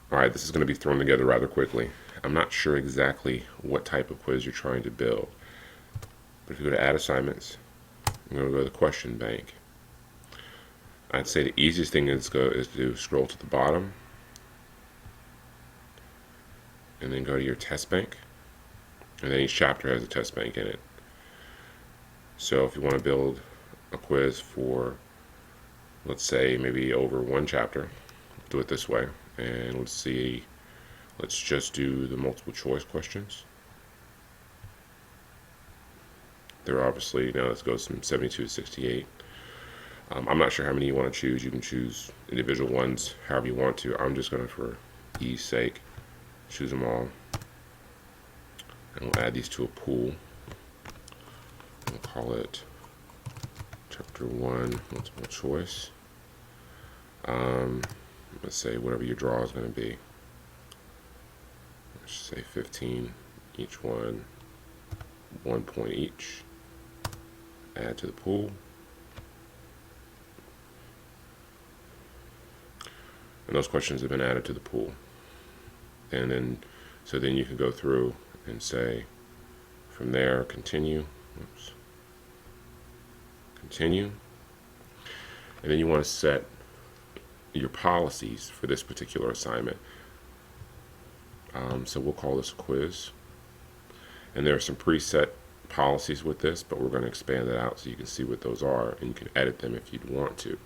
All right, this is going to be thrown together rather quickly. I'm not sure exactly what type of quiz you're trying to build, but if you go to add assignments, I'm going to go to the question bank. I'd say the easiest thing is to scroll to the bottom and then go to your test bank, and then each chapter has a test bank in it. So if you want to build a quiz for, let's say, maybe over one chapter, do it this way. And let's see, let's just do the multiple choice questions. They're obviously, now this goes from 72 to 68. I'm not sure how many you want to choose. You can choose individual ones however you want to. I'm just going to, for ease sake, choose them all. And we'll add these to a pool. We'll call it Chapter 1 Multiple Choice. Let's say whatever your draw is going to be. Let's say 15 each one, 1 point each. Add to the pool. And those questions have been added to the pool. And then, so then you can go through and say, from there, continue. Oops. Continue. And then you want to set your policies for this particular assignment. So we'll call this a quiz. And there are some preset policies with this, but we're going to expand that out so you can see what those are, and you can edit them if you'd want to.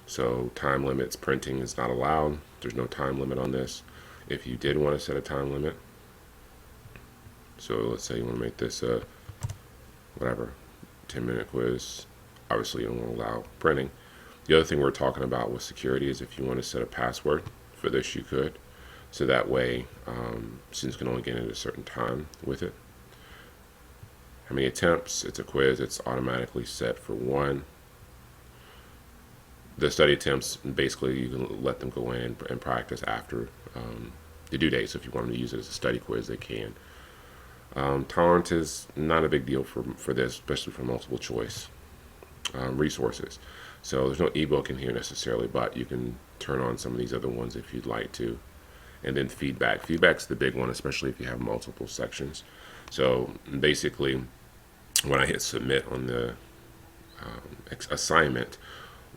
So time limits, printing is not allowed. There's no time limit on this. If you did want to set a time limit, so let's say you want to make this a, whatever, 10-minute quiz, obviously you don't want to allow printing. The other thing we're talking about with security is if you want to set a password for this, you could. So that way, students can only get in at a certain time with it. How many attempts? It's a quiz. It's automatically set for 1. The study attempts, basically, you can let them go in and practice after the due date. So if you want them to use it as a study quiz, they can. Tolerance is not a big deal for this, especially for multiple choice resources. So there's no ebook in here necessarily, but you can turn on some of these other ones if you'd like to. And then feedback. Feedback's the big one, especially if you have multiple sections. So basically, when I hit submit on the assignment,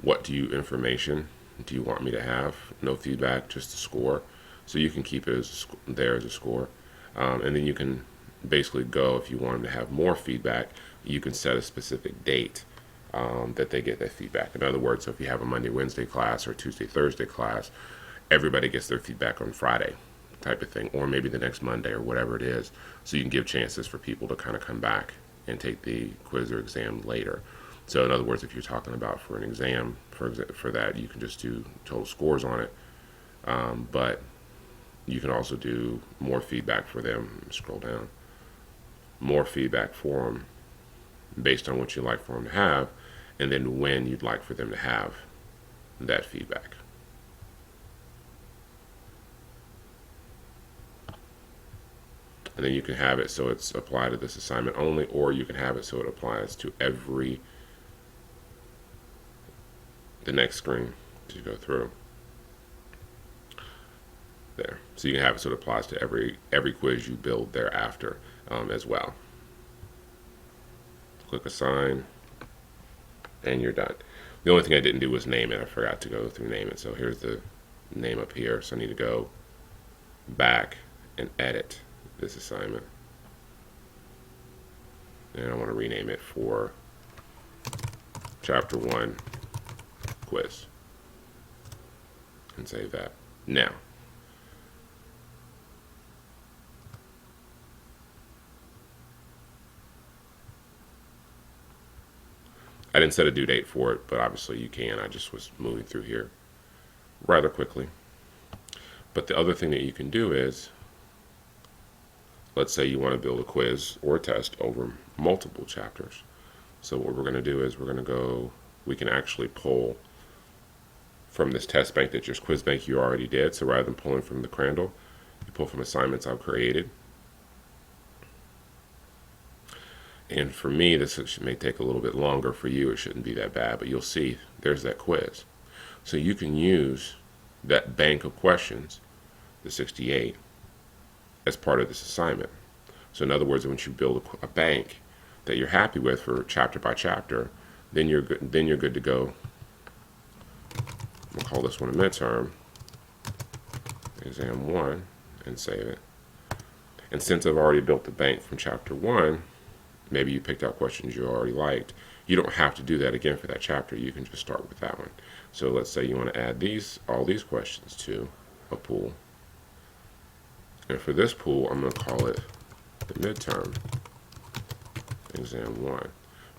what information do you want me to have? No feedback, just a score. So you can keep it there as a score. And then you can basically go, if you want them to have more feedback, you can set a specific date that they get that feedback. In other words, so if you have a Monday, Wednesday class or Tuesday, Thursday class, everybody gets their feedback on Friday type of thing, or maybe the next Monday or whatever it is. So you can give chances for people to kind of come back and take the quiz or exam later. So in other words, if you're talking about for an exam, for that, you can just do total scores on it. But you can also do more feedback for them. Scroll down. More feedback for them based on what you'd like for them to have, and then when you'd like for them to have that feedback. And then you can have it so it's applied to this assignment only, or you can have it so it applies to the next screen to go through. There. So you can have it so it applies to every quiz you build thereafter as well. Click assign, and you're done. The only thing I didn't do was name it. I forgot to go through name it. So here's the name up here. So I need to go back and edit this assignment. And I want to rename it for Chapter 1 Quiz. And save that. Now, I didn't set a due date for it, but obviously you can. I just was moving through here rather quickly. But the other thing that you can do is, let's say you want to build a quiz or a test over multiple chapters. So what we're going to do is we can actually pull from this test bank that your quiz bank you already did. So rather than pulling from the Crandall, you pull from assignments I've created. And for me, this may take a little bit longer. For you, it shouldn't be that bad, but you'll see there's that quiz. So you can use that bank of questions the 68 as part of this assignment. So in other words, once you build a bank that you're happy with for chapter by chapter, then you're good. Then you're good to go. We'll call this one a midterm, exam 1, and save it. And since I've already built the bank from chapter 1, maybe you picked out questions you already liked. You don't have to do that again for that chapter. You can just start with that one. So let's say you want to add all these questions to a pool. And for this pool, I'm going to call it the midterm, exam 1.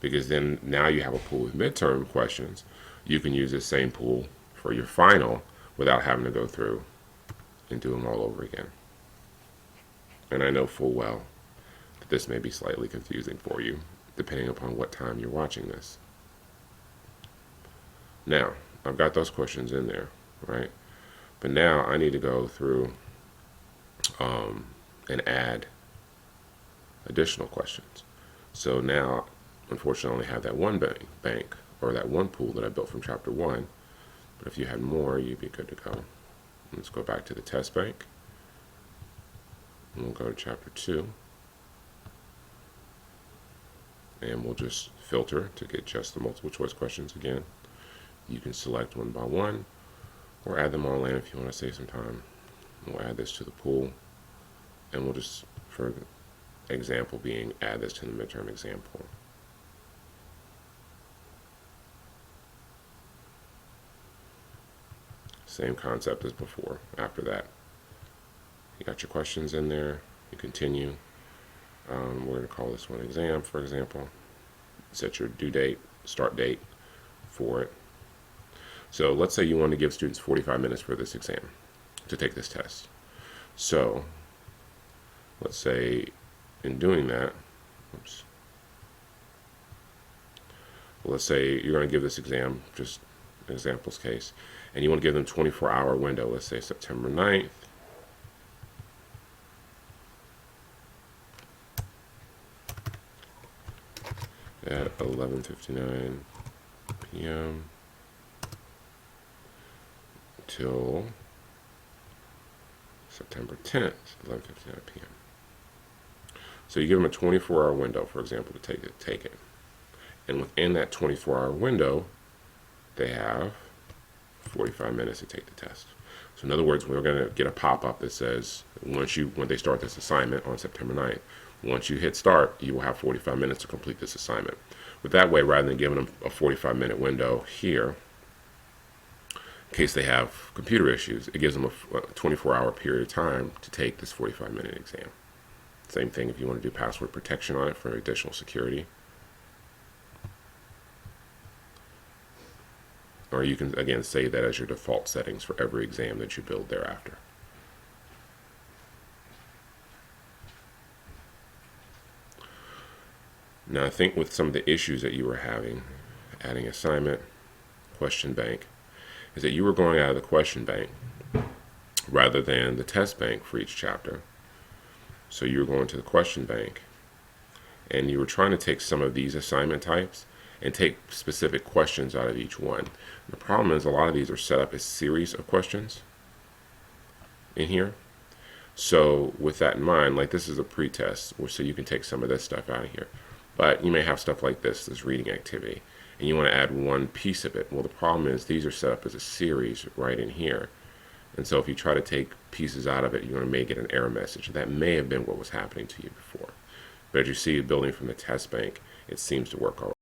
Because then now you have a pool with midterm questions. You can use this same pool for your final without having to go through and do them all over again. And I know full well that this may be slightly confusing for you, depending upon what time you're watching this. Now, I've got those questions in there, right? But now I need to go through and add additional questions. So now, unfortunately, I only have that one bank, or that one pool that I built from chapter 1. But if you had more, you'd be good to go. Let's go back to the test bank. And we'll go to chapter 2. And we'll just filter to get just the multiple choice questions again. You can select one by one or add them all in if you want to save some time. We'll add this to the pool. And we'll just, for example being, add this to the midterm exam pool. Same concept as before. After that, you got your questions in there. You continue. We're going to call this one exam, for example. Set your due date, start date for it. So let's say you want to give students 45 minutes for this exam to take this test. So let's say in doing that, let's say you're going to give this exam, just an example's case, and you want to give them 24-hour window, let's say September 9th. At 11:59 p.m. till September 10th, 11:59 p.m. So you give them a 24-hour window, for example, to take it. And within that 24-hour window, they have 45 minutes to take the test. So in other words, we're going to get a pop-up that says, when they start this assignment on September 9th, once you hit start, you will have 45 minutes to complete this assignment. But that way, rather than giving them a 45-minute window here, in case they have computer issues, it gives them a 24-hour period of time to take this 45-minute exam. Same thing if you want to do password protection on it for additional security. Or you can, again, save that as your default settings for every exam that you build thereafter. Now, I think with some of the issues that you were having, adding assignment, question bank, is that you were going out of the question bank rather than the test bank for each chapter. So you were going to the question bank, and you were trying to take some of these assignment types and take specific questions out of each one. The problem is a lot of these are set up as series of questions in here. So with that in mind, like this is a pretest, so you can take some of this stuff out of here. But you may have stuff like this reading activity, and you want to add one piece of it. Well, the problem is these are set up as a series right in here. And so if you try to take pieces out of it, you're going to may get an error message. That may have been what was happening to you before. But as you see, building from the test bank, it seems to work all right.